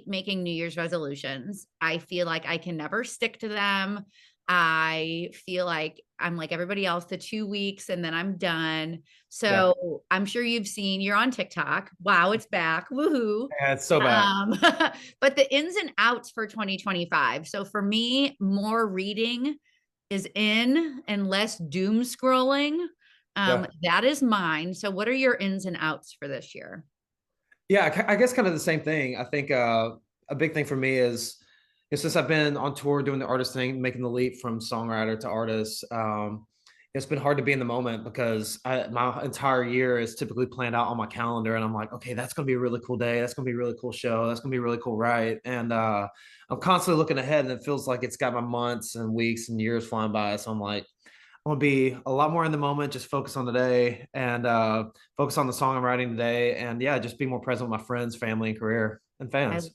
hate making New Year's resolutions. I feel like I can never stick to them. I feel like I'm like everybody else, the 2 weeks and then I'm done. Yeah. So I'm sure you've seen, you're on TikTok. Wow, it's back. Woohoo. Yeah, it's so bad. Um, but the ins and outs for 2025. So for me, more reading is in and less doom scrolling. Yeah. That is mine. So what are your ins and outs for this year? Yeah, I guess kind of the same thing. I think a big thing for me is, since I've been on tour doing the artist thing, making the leap from songwriter to artist, it's been hard to be in the moment because my entire year is typically planned out on my calendar, and I'm like, okay, that's going to be a really cool day. That's going to be a really cool show. That's going to be really cool, right? And I'm constantly looking ahead, and it feels like it's got my months and weeks and years flying by. So I'm like, I want to be a lot more in the moment, just focus on the day and focus on the song I'm writing today. And yeah, just be more present with my friends, family, and career and I, fans.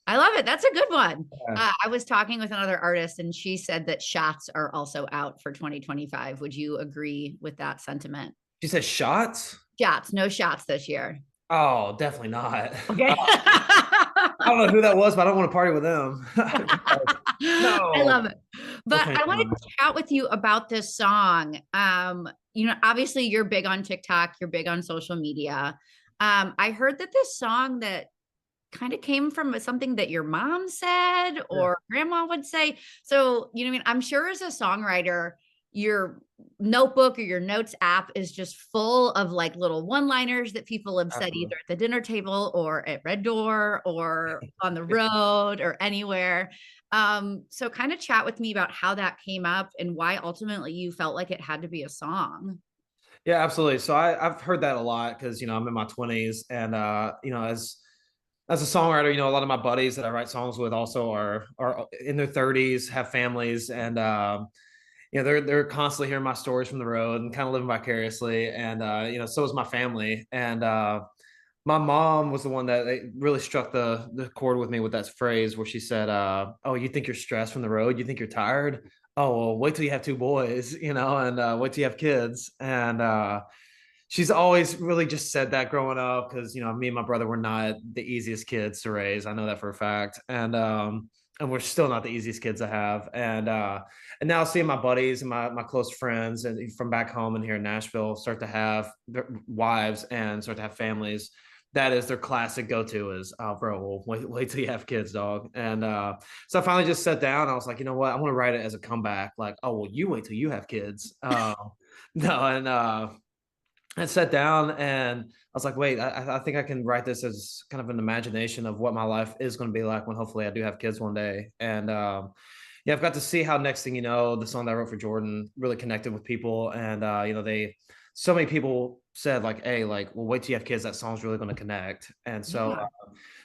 I love it. That's a good one. Yeah. I was talking with another artist and she said that shots are also out for 2025. Would you agree with that sentiment? She said shots. Shots, no shots this year. Oh, definitely not. Okay. I don't know who that was, but I don't want to party with them. I No. love it. But Okay. I wanted to chat with you about this song. Obviously you're big on TikTok, you're big on social media. I heard that this song that kind of came from something that your mom said Yeah. or grandma would say. So, you know what I mean? I'm sure as a songwriter, your notebook or your notes app is just full of like little one-liners that people have said Absolutely. either at the dinner table or at Red Door or on the road or anywhere. So kind of chat with me about how that came up and why ultimately you felt like it had to be a song. Yeah, absolutely. So I've heard that a lot because I'm in my 20s, and as a songwriter, a lot of my buddies that I write songs with also are in their 30s, have families, and they're constantly hearing my stories from the road and kind of living vicariously. And so is my family. And my mom was the one that really struck the chord with me with that phrase where she said, "Oh, you think you're stressed from the road? You think you're tired? Oh, well, wait till you have two boys, and wait till you have kids." And she's always really just said that growing up because me and my brother were not the easiest kids to raise. I know that for a fact, and we're still not the easiest kids to have. And now seeing my buddies and my close friends and from back home and here in Nashville start to have their wives and start to have families. That is their classic go-to is, oh, bro, well, wait till you have kids, dog. And so I finally just sat down. I was like, you know what? I want to write it as a comeback. Like, oh, well, you wait till you have kids. No, and I sat down and I was like, wait, I think I can write this as kind of an imagination of what my life is going to be like when hopefully I do have kids one day. And yeah, I've got to see how next thing you know, the song that I wrote for Jordan really connected with people. And, so many people said like, hey, like, well, wait till you have kids. That song's really going to connect. And so, Yeah.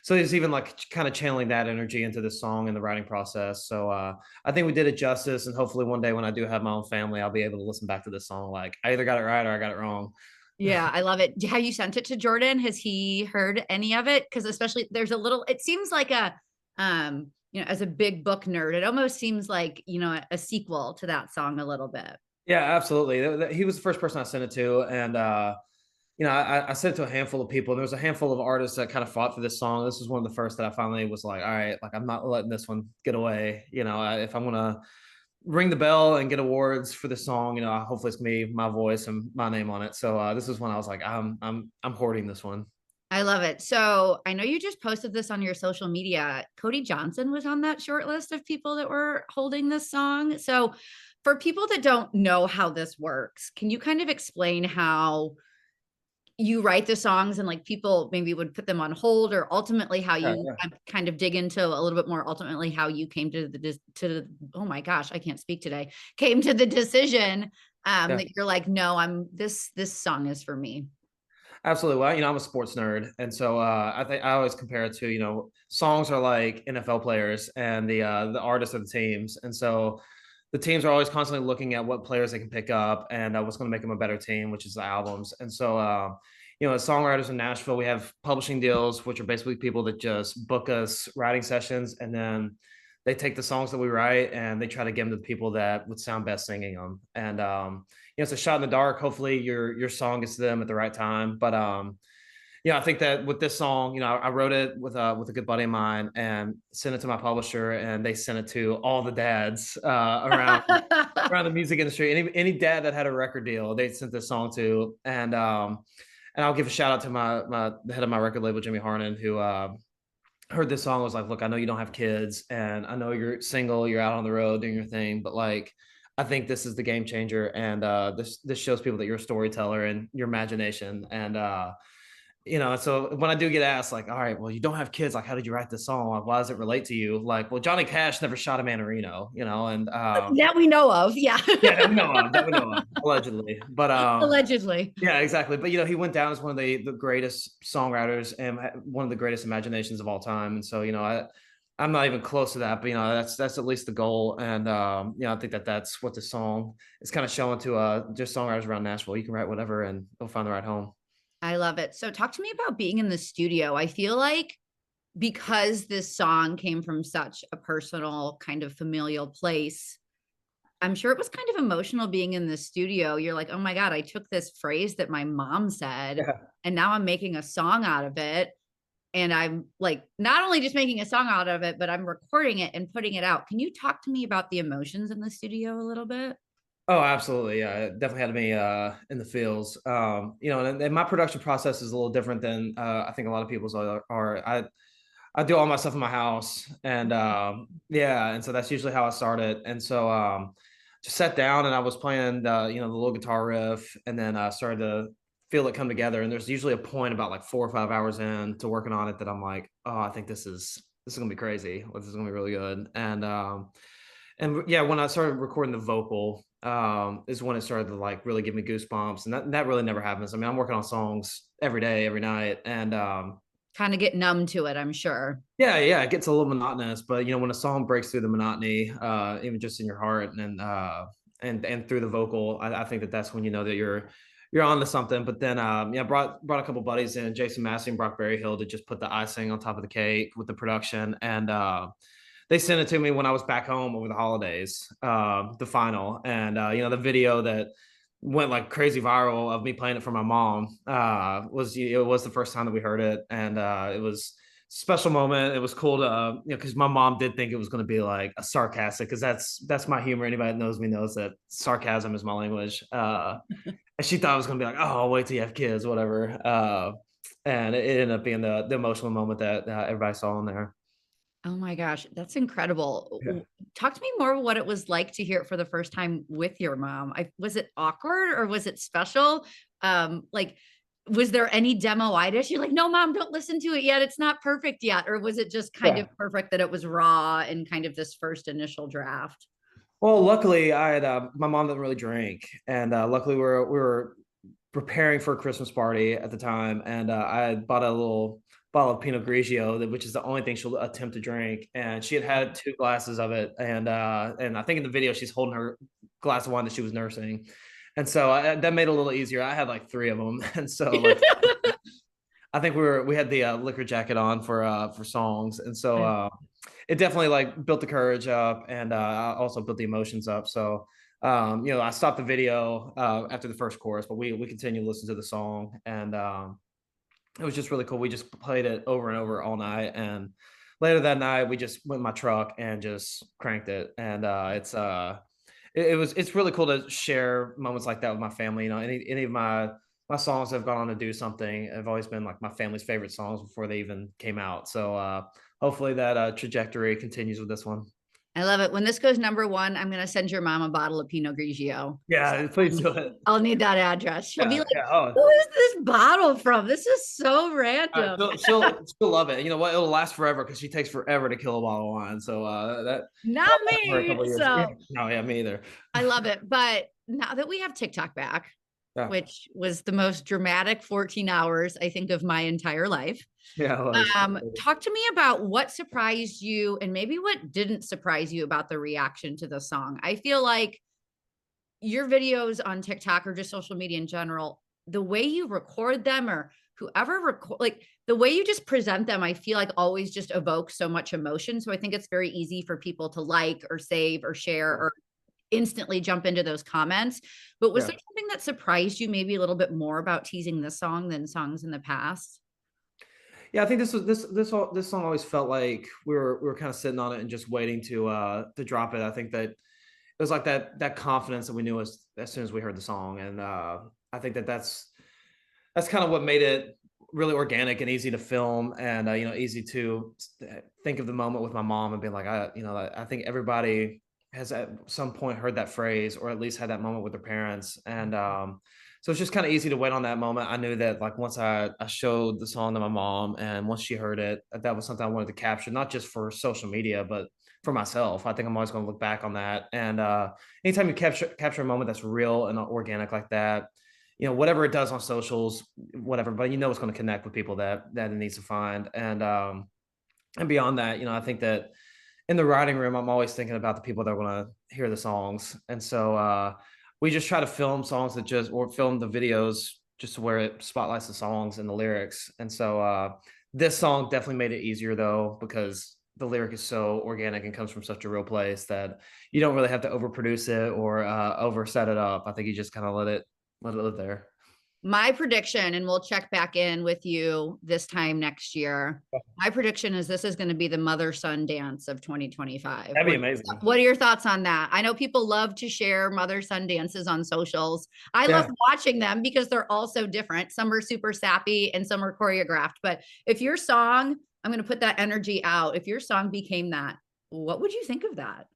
so it's even like kind of channeling that energy into the song and the writing process. So I think we did it justice. And hopefully one day when I do have my own family, I'll be able to listen back to this song. Like I either got it right or I got it wrong. Yeah, I love it. Have you sent it to Jordan? Has he heard any of it? Because especially there's a little, it seems like as a big book nerd, it almost seems like, a sequel to that song a little bit. Yeah, absolutely. He was the first person I sent it to, and I sent it to a handful of people. And there was a handful of artists that kind of fought for this song. This was one of the first that I finally was like, all right, like I'm not letting this one get away. If I'm gonna ring the bell and get awards for the song, hopefully it's gonna be my voice and my name on it. So this is when I was like, I'm hoarding this one. I love it. So I know you just posted this on your social media. Cody Johnson was on that short list of people that were holding this song. So for people that don't know how this works, can you kind of explain how you write the songs and like people maybe would put them on hold or ultimately how Yeah, you yeah. kind of dig into a little bit more ultimately how you came oh my gosh, I can't speak today, came to the decision Yeah. that you're like, no, this song is for me. Absolutely. Well, I'm a sports nerd, and so I think I always compare it to songs are like NFL players, and the artists are the teams, and so the teams are always constantly looking at what players they can pick up and what's going to make them a better team, which is the albums. And so, as songwriters in Nashville, we have publishing deals, which are basically people that just book us writing sessions, and then they take the songs that we write and they try to give them to the people that would sound best singing them. And it's a shot in the dark. Hopefully, your song gets to them at the right time. But I think that with this song, I wrote it with a good buddy of mine and sent it to my publisher, and they sent it to all the dads around the music industry. Any dad that had a record deal, they sent this song to. And I'll give a shout out to the head of my record label, Jimmy Harnan, who heard this song, was like, look, I know you don't have kids, and I know you're single, you're out on the road doing your thing, but like, I think this is the game changer, and this shows people that you're a storyteller and your imagination. And so when I do get asked, like, all right, well, you don't have kids, like, how did you write this song? Like, why does it relate to you? Like, well, Johnny Cash never shot a man in Reno, and That we know of. Yeah. yeah, that we know of, allegedly. But Allegedly. yeah, exactly. But he went down as one of the greatest songwriters and one of the greatest imaginations of all time. And so I'm not even close to that, but that's at least the goal. And I think that's what the song is kind of showing to just songwriters around Nashville. You can write whatever, and they'll find the right home. I love it. So talk to me about being in the studio. I feel like because this song came from such a personal, kind of familial place, I'm sure it was kind of emotional being in the studio. You're like, oh my God, I took this phrase that my mom said, Yeah. and now I'm making a song out of it. And I'm like, not only just making a song out of it, but I'm recording it and putting it out. Can you talk to me about the emotions in the studio a little bit? Oh, absolutely. Yeah, it definitely had me in the feels. And my production process is a little different than I think a lot of people's are. I do all my stuff in my house, and yeah, and so that's usually how I start it. And so just sat down and I was playing the little guitar riff, and then I started to feel it come together. And there's usually a point about like 4 or 5 hours in to working on it that I'm like, oh, I think this is gonna be crazy. This is gonna be really good. And yeah, when I started recording the vocal, is when it started to like really give me goosebumps, and that really never happens. I mean, I'm working on songs every day, every night, and Kind of get numb to it, I'm sure. yeah, it gets a little monotonous. But when a song breaks through the monotony, even just in your heart and through the vocal, I think that's when you know that you're on to something. But then brought a couple buddies in, Jason Massey and Brock Berryhill, to just put the icing on top of the cake with the production. And they sent it to me when I was back home over the holidays, the final. And the video that went like crazy viral of me playing it for my mom was the first time that we heard it. And it was a special moment. It was cool to because my mom did think it was going to be like a sarcastic, because that's my humor. Anybody that knows me knows that sarcasm is my language. And she thought it was going to be like, oh, I'll wait till you have kids, whatever. And it ended up being the emotional moment that everybody saw in there. Oh my gosh, that's incredible. Yeah. Talk to me more about what it was like to hear it for the first time with your mom. Was it awkward or was it special? Like, was there any demo-itis? You're like, no, mom, don't listen to it yet. It's not perfect yet. Or was it just kind Yeah. of perfect that it was raw and kind of this first initial draft? Well, luckily, I had my mom didn't really drink, and luckily we were preparing for a Christmas party at the time, and I had bought a little bottle of Pinot Grigio, which is the only thing she'll attempt to drink, and she had two glasses of it, and I think in the video she's holding her glass of wine that she was nursing, and so that made it a little easier. I had like three of them, and so like I think we had the liquor jacket on for songs, and so it definitely like built the courage up, and also built the emotions up. So I stopped the video after the first chorus, but we continued to listen to the song, and it was just really cool. We just played it over and over all night, and later that night we just went in my truck and just cranked it, and it's really cool to share moments like that with my family. Any of my songs have gone on to do something have always been like my family's favorite songs before they even came out. So hopefully that trajectory continues with this one. I love it. When this goes number one, I'm going to send your mom a bottle of Pinot Grigio. Yeah, please do it. I'll need that address. She'll be Yeah, like, yeah. Oh, who is this bottle from? This is so random. she'll love it. You know what? It'll last forever because she takes forever to kill a bottle of wine. So Not for a couple me. of years. Yeah. So No, yeah, me either. I love it. But now that we have TikTok back, Yeah, which was the most dramatic 14 hours, I think, of my entire life. yeah. It was. Talk to me about what surprised you and maybe what didn't surprise you about the reaction to the song. I feel like your videos on TikTok or just social media in general, the way you record them or whoever record, like the way you just present them, I feel like always just evokes so much emotion. So I think it's very easy for people to like or save or share or instantly jump into those comments. But was Yeah. there something that surprised you maybe a little bit more about teasing this song than songs in the past? Yeah, I think this song always felt like we were kind of sitting on it and just waiting to drop it. I think that it was like that confidence that we knew as soon as we heard the song, and I think that's kind of what made it really organic and easy to film, and easy to think of the moment with my mom and be like, I think everybody has at some point heard that phrase or at least had that moment with their parents, and so it's just kind of easy to wait on that moment. I knew that like once I showed the song to my mom and once she heard it, that was something I wanted to capture, not just for social media, but for myself. I think I'm always going to look back on that. And anytime you capture a moment that's real and organic like that, whatever it does on socials, whatever, but it's going to connect with people that it needs to find. And beyond that, I think that in the writing room, I'm always thinking about the people that are going to hear the songs. And so we just try to film songs or film the videos just to where it spotlights the songs and the lyrics. And so this song definitely made it easier though, because the lyric is so organic and comes from such a real place that you don't really have to overproduce it or over set it up. I think you just kind of let it live there. My prediction, and we'll check back in with you this time next year. My prediction is this is going to be the mother-son dance of 2025. That'd be amazing. What are your thoughts on that? I know people love to share mother-son dances on socials. I love watching them because they're all so different. Some are super sappy and some are choreographed. But if your song, I'm going to put that energy out. If your song became that, what would you think of that?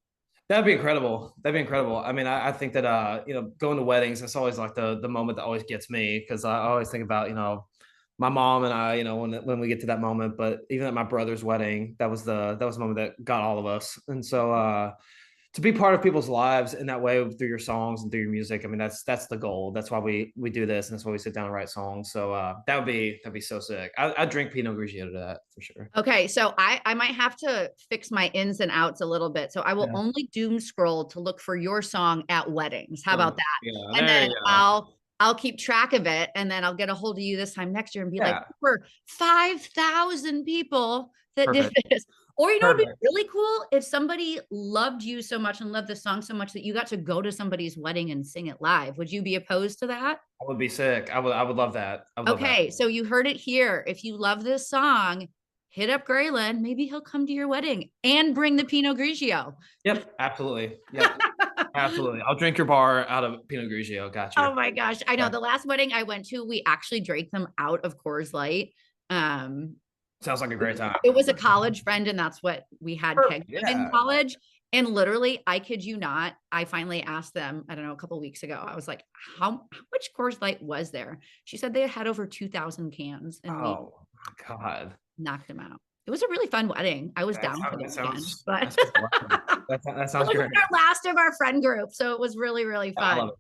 That'd be incredible. That'd be incredible. I mean, I think that going to weddings, that's always like the moment that always gets me, because I always think about, my mom and I, when we get to that moment. But even at my brother's wedding, that was the moment that got all of us. And so to be part of people's lives in that way through your songs and through your music, I mean, that's the goal. That's why we do this, and that's why we sit down and write songs. So that'd be so sick. I drink Pinot Grigio to that for sure. Okay, so I might have to fix my ins and outs a little bit. So I will only doom scroll to look for your song at weddings. How about that? Yeah, And there then you go. I'll keep track of it, and then I'll get a hold of you this time next year and be like, Yeah, "We're 5,000 people that did perfect. this." Or it'd be Perfect. really cool if somebody loved you so much and loved the song so much that you got to go to somebody's wedding and sing it live. Would you be opposed to that? I would be sick. I would love that. I would love that. Okay, so you heard it here. If you love this song, hit up Greylan. Maybe he'll come to your wedding and bring the Pinot Grigio. Yep, absolutely. Yep, absolutely. I'll drink your bar out of Pinot Grigio. Got you. Oh my gosh. I know Yeah. the last wedding I went to, we actually drank them out of Coors Light. Um, Sounds like a great time. it was a college friend, and that's what we had kegs of in Yeah. college. And literally, I kid you not, I finally asked them, I don't know, a couple of weeks ago. I was like, how much Coors Light was there? She said they had over 2,000 cans, and we Oh my God. knocked them out. It was a really fun wedding. I was That down for sounds, the that weekend, sounds, but that sounds awesome. That sounds it was great. our last of our friend group. So it was really, really I fun. love it.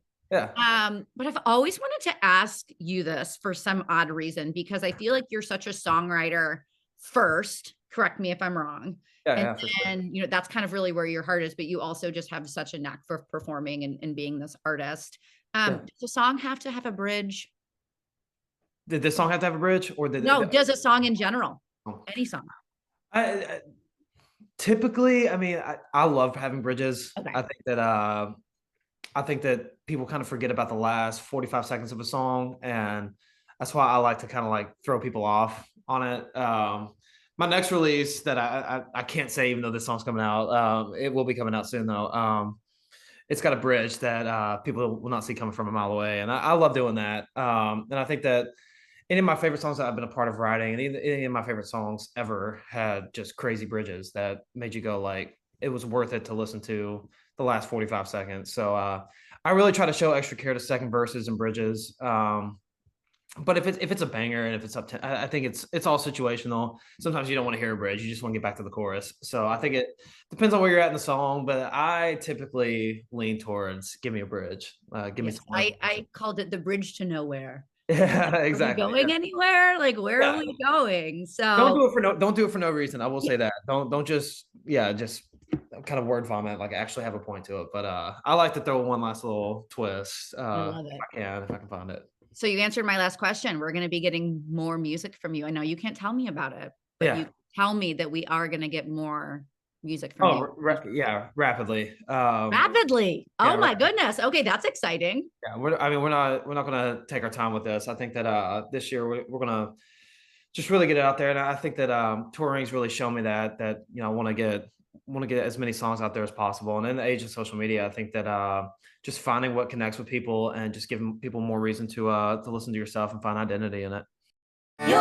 Yeah. But I've always wanted to ask you this for some odd reason, because I feel like you're such a songwriter first. Correct me if I'm wrong. Yeah. And Yeah. For sure. then, that's kind of really where your heart is, but you also just have such a knack for performing and being this artist. Yeah. Does a song have to have a bridge? Did this song have to have a bridge, or No, does a song in general? oh. Any song. I typically, I mean, I love having bridges. Okay. I think that people kind of forget about the last 45 seconds of a song, and that's why I like to kind of like throw people off on it. My next release that I can't say, even though this song's coming out, it will be coming out soon though. It's got a bridge that people will not see coming from a mile away, and I love doing that. And I think that any of my favorite songs that I've been a part of writing, and any of my favorite songs ever had just crazy bridges that made you go like, it was worth it to listen to the last 45 seconds. So I really try to show extra care to second verses and bridges. But if it's a banger and if it's up to, I think it's all situational. Sometimes you don't want to hear a bridge; you just want to get back to the chorus. So I think it depends on where you're at in the song, but I typically lean towards give me a bridge. Give me Yes, some. I called it the bridge to nowhere. Yeah, Are we exactly. going anywhere? Like, where are Yeah. we going? Don't So do it for no reason. I will yeah, say that. Don't just just kind of word vomit, like actually have a point to it. But I like to throw one last little twist I love if it. I can find it. So you answered my last question. We're going to be getting more music from you. I know you can't tell me about it, but Yeah. you tell me that we are going to get more music from Oh, you. yeah, rapidly. Rapidly. Yeah, Oh my goodness. Okay, that's exciting. yeah. We're not going to take our time with this. I think that this year we're going to just really get it out there. And I think that touring's really shown me that you know I want to get as many songs out there as possible. And in the age of social media, I think that just finding what connects with people and just giving people more reason to listen to your stuff and find identity in it. You're